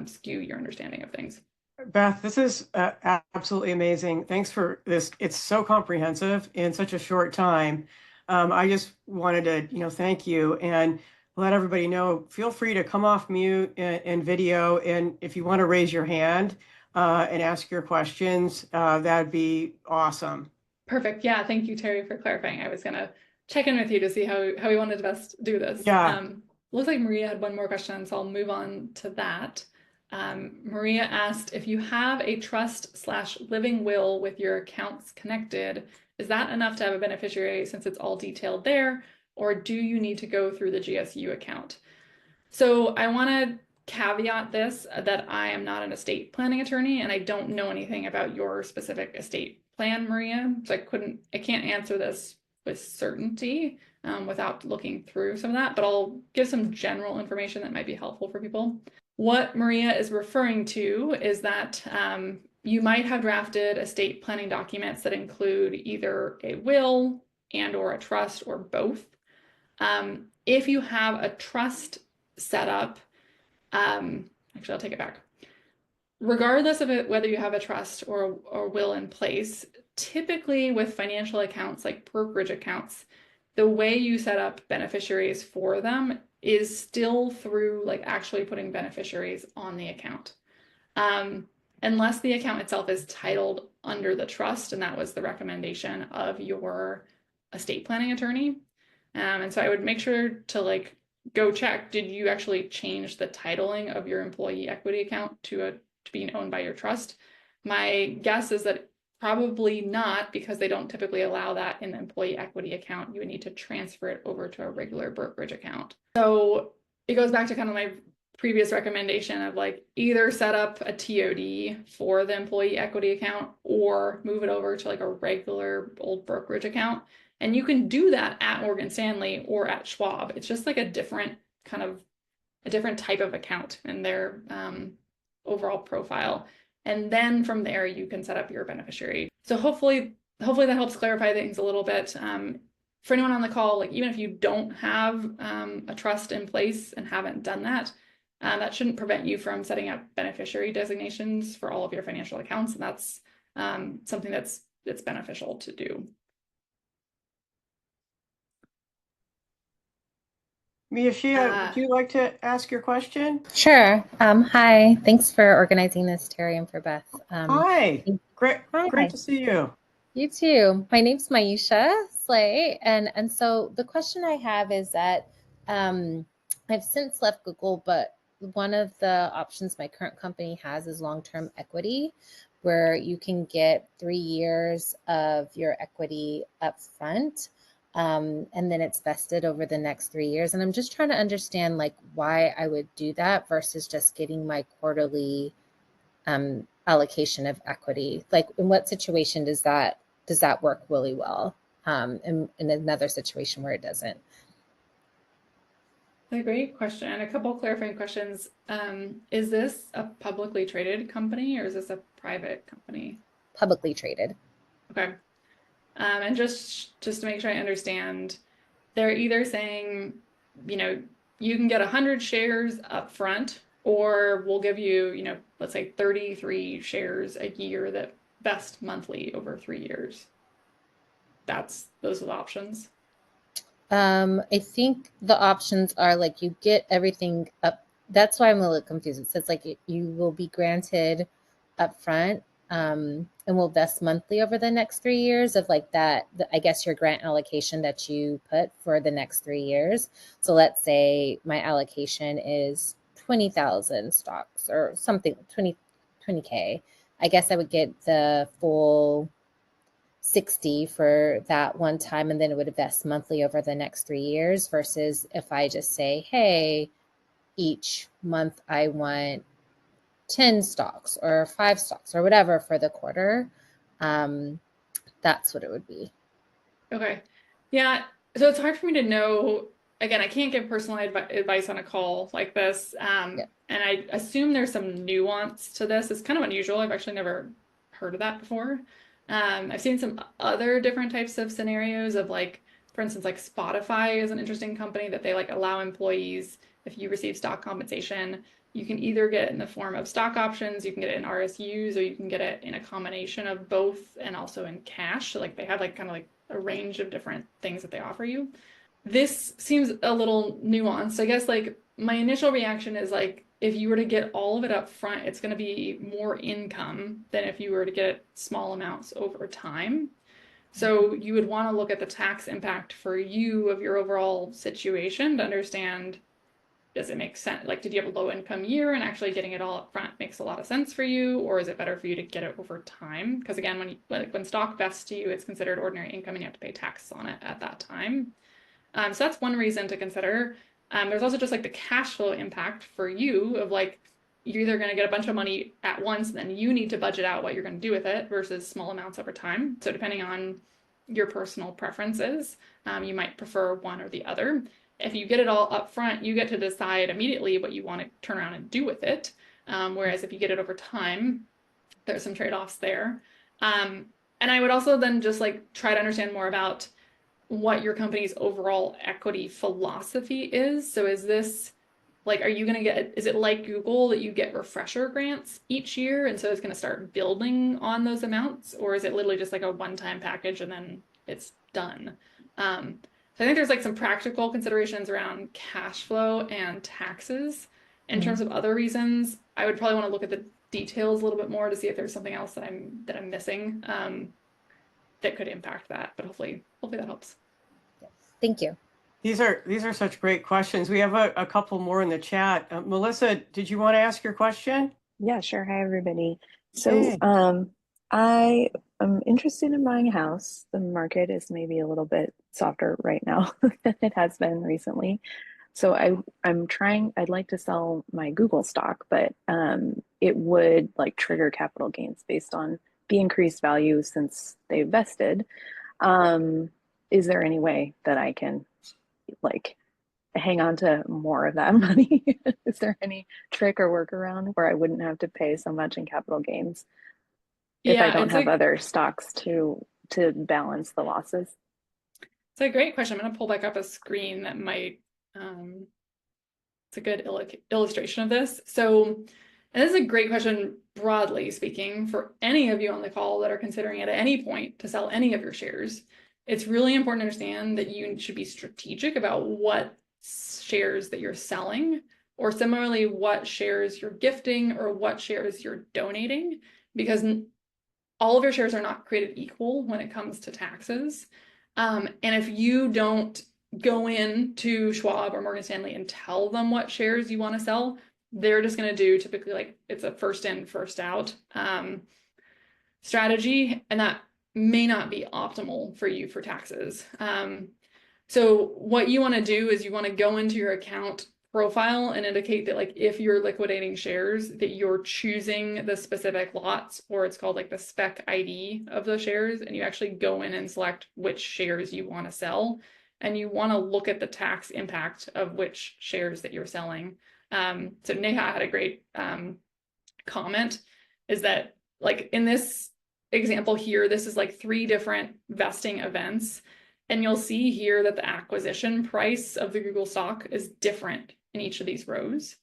skew your understanding of things. Beth, this is absolutely amazing. Thanks for this. It's so comprehensive in such a short time. I just wanted to, thank you and let everybody know, feel free to come off mute and video. And if you want to raise your hand and ask your questions, that'd be awesome. Perfect. Yeah. Thank you, Terry, for clarifying. I was going to check in with you to see how we wanted to best do this. Yeah. Looks like Maria had one more question, so I'll move on to that. Maria asked, if you have a trust/living will with your accounts connected, is that enough to have a beneficiary since it's all detailed there, or do you need to go through the GSU account? So I want to caveat this that I am not an estate planning attorney and I don't know anything about your specific estate plan, Maria. So I can't answer this with certainty without looking through some of that, but I'll give some general information that might be helpful for people. What Maria is referring to is that you might have drafted estate planning documents that include either a will and/or a trust, or both. If you have a trust set up, actually, I'll take it back. Regardless of whether you have a trust or will in place, typically with financial accounts like brokerage accounts, the way you set up beneficiaries for them is still through like actually putting beneficiaries on the account. Unless the account itself is titled under the trust, and that was the recommendation of your estate planning attorney. And so I would make sure to go check, did you actually change the titling of your employee equity account to being owned by your trust? My guess is that probably not, because they don't typically allow that in the employee equity account. You would need to transfer it over to a regular brokerage account. So it goes back to kind of my previous recommendation of either set up a TOD for the employee equity account or move it over to a regular old brokerage account. And you can do that at Morgan Stanley or at Schwab. It's just a different type of account in their overall profile. And then from there, you can set up your beneficiary. So hopefully that helps clarify things a little bit. For anyone on the call, even if you don't have a trust in place and haven't done that, that shouldn't prevent you from setting up beneficiary designations for all of your financial accounts. And that's something that's beneficial to do. Miyashia, would you like to ask your question? Sure. Hi. Thanks for organizing this, Terry, and for Beth. Hi. Great to see you. You too. My name's Maisha Slay, and so the question I have is that I've since left Google, but one of the options my current company has is long-term equity, where you can get 3 years of your equity up front. and then it's vested over the next 3 years. And I'm just trying to understand like why I would do that versus just getting my quarterly allocation of equity. Like in what situation does that work really well? In another situation where it doesn't. A great question. A couple clarifying questions. Is this a publicly traded company or is this a private company? Publicly traded. Okay. And just to make sure I understand, they're either saying, you can get 100 shares up front, or we'll give you, let's say 33 shares a year that vest monthly over 3 years. Those are the options. I think the options are like you get everything up. That's why I'm a little confused. It says like you will be granted upfront and will vest monthly over the next 3 years of like that. I guess your grant allocation that you put for the next 3 years. So let's say my allocation is 20,000 stocks or something, 20K. I guess I would get the full 60 for that one time, and then it would vest monthly over the next 3 years versus if I just say, hey, each month I want 10 stocks or 5 stocks or whatever for the quarter. That's what it would be. Okay. Yeah. So it's hard for me to know. Again, I can't give personal advice on a call like this. And I assume there's some nuance to this. It's kind of unusual. I've actually never heard of that before. I've seen some other different types of scenarios of like, for instance, like Spotify is an interesting company that they like allow employees, if you receive stock compensation, you can either get it in the form of stock options, you can get it in RSUs, or you can get it in a combination of both and also in cash. So like they have like kind of like a range of different things that they offer you. This seems a little nuanced. I guess like my initial reaction is like, if you were to get all of it up front, it's going to be more income than if you were to get small amounts over time. So you would want to look at the tax impact for you of your overall situation to understand, does it make sense? Like, did you have a low income year and actually getting it all up front makes a lot of sense for you? Or is it better for you to get it over time? Because again, when stock vests to you, it's considered ordinary income and you have to pay taxes on it at that time. So that's one reason to consider. There's also just like the cash flow impact for you of like, you're either going to get a bunch of money at once and then you need to budget out what you're going to do with it versus small amounts over time. So depending on your personal preferences, you might prefer one or the other. If you get it all up front, you get to decide immediately what you want to turn around and do with it. Whereas if you get it over time, there's some trade-offs there. And I would also then just like try to understand more about what your company's overall equity philosophy is. So is this like, are you going to is it like Google that you get refresher grants each year? And so it's going to start building on those amounts? Or is it literally just like a one-time package and then it's done? So I think there's like some practical considerations around cash flow and taxes. In terms of other reasons, I would probably want to look at the details a little bit more to see if there's something else that I'm missing that could impact that. But hopefully that helps. Thank you. These are such great questions. We have a couple more in the chat. Melissa, did you want to ask your question? Yeah, sure. Hi, everybody. So I am interested in buying a house. The market is maybe a little bit softer right now than it has been recently. So I'd like to sell my Google stock, but it would like trigger capital gains based on the increased value since they vested. Is there any way that I can like hang on to more of that money? Is there any trick or workaround where I wouldn't have to pay so much in capital gains if I don't have other stocks to balance the losses? It's a great question. I'm going to pull back up a screen that might, it's a good illustration of this. So, and this is a great question, broadly speaking, for any of you on the call that are considering at any point to sell any of your shares. It's really important to understand that you should be strategic about what shares that you're selling, or similarly, what shares you're gifting or what shares you're donating, because all of your shares are not created equal when it comes to taxes. And if you don't go into Schwab or Morgan Stanley and tell them what shares you want to sell, they're just going to do typically like it's a first in, first out strategy, and that may not be optimal for you for taxes. So what you want to do is you want to go into your account profile and indicate that like if you're liquidating shares that you're choosing the specific lots, or it's called like the spec ID of the shares, and you actually go in and select which shares you want to sell, and you want to look at the tax impact of which shares that you're selling. So Neha had a great comment, is that like in this example here, this is like 3 different vesting events. And you'll see here that the acquisition price of the Google stock is different in each of these rows.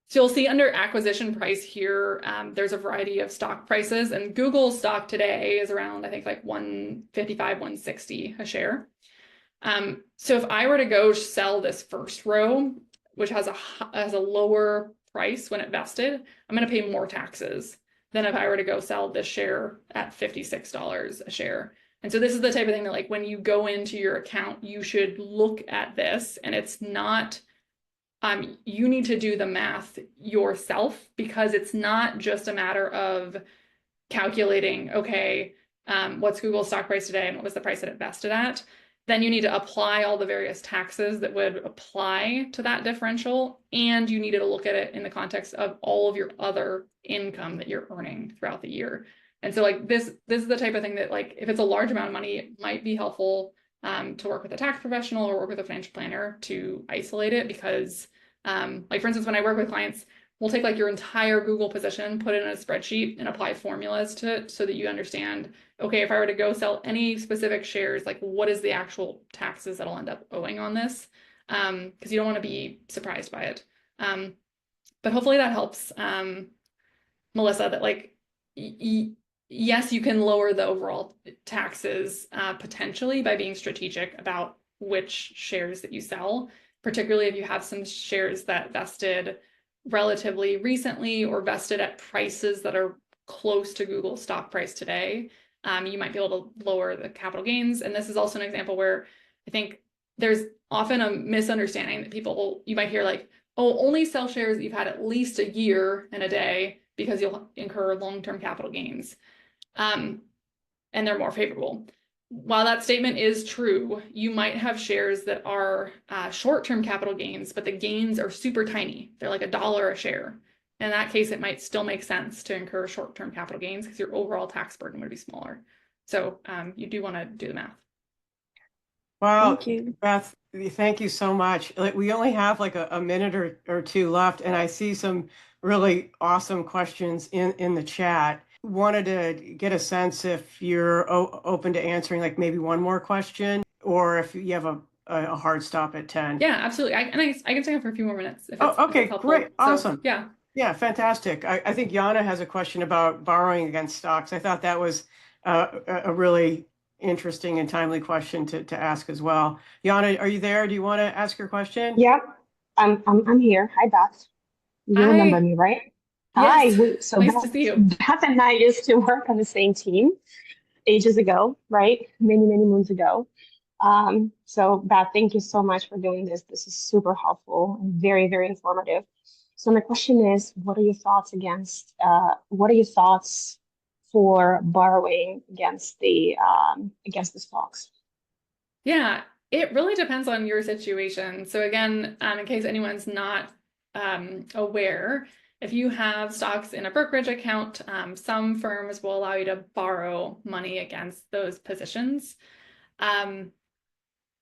So you'll see under acquisition price here, there's a variety of stock prices, and Google stock today is around, I think, like 155, 160 a share. So if I were to go sell this first row, which has a lower price when it vested, I'm going to pay more taxes than if I were to go sell this share at $56 a share. And so this is the type of thing that like when you go into your account, you should look at this, and it's not, you need to do the math yourself, because it's not just a matter of calculating, okay, what's Google's stock price today and what was the price that it vested at? Then you need to apply all the various taxes that would apply to that differential, and you need to look at it in the context of all of your other income that you're earning throughout the year. And so like this is the type of thing that like if it's a large amount of money, it might be helpful to work with a tax professional or work with a financial planner to isolate it, because like for instance, when I work with clients, we'll take like your entire Google position, put it in a spreadsheet and apply formulas to it so that you understand, okay, if I were to go sell any specific shares, like what is the actual taxes that I'll end up owing on this? Because you don't want to be surprised by it. But hopefully that helps, Melissa, that like, yes, you can lower the overall taxes potentially by being strategic about which shares that you sell, particularly if you have some shares that vested relatively recently or vested at prices that are close to Google's stock price today. You might be able to lower the capital gains. And this is also an example where I think there's often a misunderstanding that you might hear like, oh, only sell shares that you've had at least a year and a day because you'll incur long-term capital gains. And they're more favorable. While that statement is true, you might have shares that are short-term capital gains, but the gains are super tiny. They're like $1 a share. In that case, it might still make sense to incur short-term capital gains because your overall tax burden would be smaller. So you do want to do the math. Wow, Thank you. Beth, thank you so much. Like we only have like a minute or 2 left, and I see some really awesome questions in the chat. Wanted to get a sense if you're open to answering like maybe one more question, or if you have a hard stop at 10. Yeah, absolutely. I can stay on for a few more minutes. If it's, okay, if it's helpful. great, awesome. So, yeah, fantastic. I think Yana has a question about borrowing against stocks. I thought that was a really interesting and timely question to ask as well. Yana, are you there? Do you want to ask your question? Yeah, I'm here. Hi, Beth. You Hi. remember me, right? Yes. Hi. So Nice to see you. Beth and I used to work on the same team ages ago, right? Many, many moons ago. So Beth, thank you so much for doing this. This is super helpful and very, very informative. So my question is, what are your thoughts for borrowing against the stocks? Yeah, it really depends on your situation. So again, in case anyone's not aware, if you have stocks in a brokerage account, some firms will allow you to borrow money against those positions.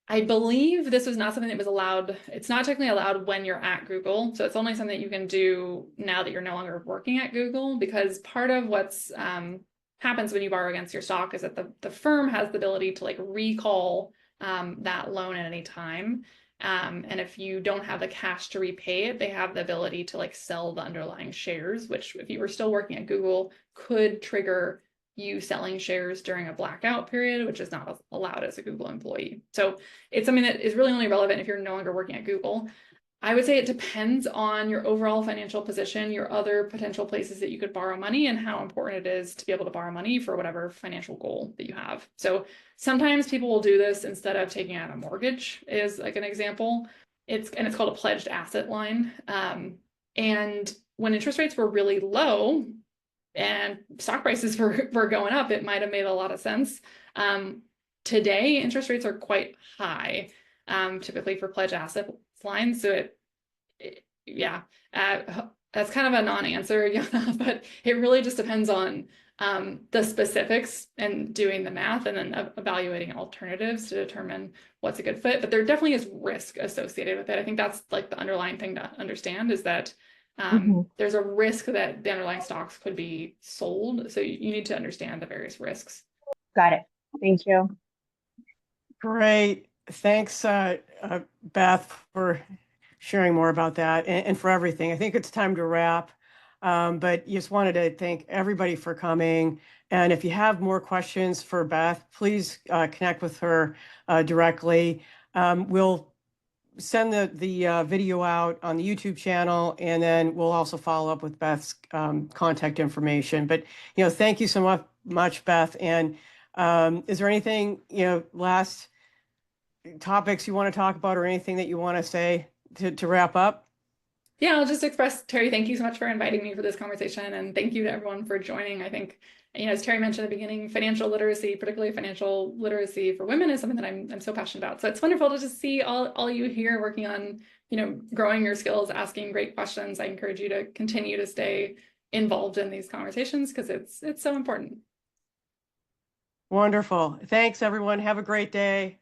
I believe this was not something that was allowed. It's not technically allowed when you're at Google. So it's only something that you can do now that you're no longer working at Google, because part of what's happens when you borrow against your stock is that the firm has the ability to like recall that loan at any time. And if you don't have the cash to repay it, they have the ability to like sell the underlying shares, which if you were still working at Google could trigger you selling shares during a blackout period, which is not allowed as a Google employee. So it's something that is really only relevant if you're no longer working at Google. I would say it depends on your overall financial position, your other potential places that you could borrow money, and how important it is to be able to borrow money for whatever financial goal that you have. So sometimes people will do this instead of taking out a mortgage, is like an example. It's called a pledged asset line. And when interest rates were really low and stock prices were going up, it might have made a lot of sense. Today, interest rates are quite high. typically for pledge asset lines. So yeah, that's kind of a non-answer, Yana, but it really just depends on the specifics and doing the math and then evaluating alternatives to determine what's a good fit. But there definitely is risk associated with it. I think that's like the underlying thing to understand is that there's a risk that the underlying stocks could be sold. So you need to understand the various risks. Got it. Thank you. Great. Thanks, Beth, for sharing more about that and for everything. I think it's time to wrap. But just wanted to thank everybody for coming. And if you have more questions for Beth, please connect with her directly. We'll send the video out on the YouTube channel, and then we'll also follow up with Beth's contact information. But, thank you so much, Beth. And is there anything, last topics you want to talk about or anything that you want to say to wrap up? Yeah, I'll just express, Terry, thank you so much for inviting me for this conversation. And thank you to everyone for joining. I think, as Terry mentioned at the beginning, financial literacy, particularly financial literacy for women, is something that I'm so passionate about. So it's wonderful to just see all you here working on, growing your skills, asking great questions. I encourage you to continue to stay involved in these conversations because it's so important. Wonderful. Thanks, everyone. Have a great day.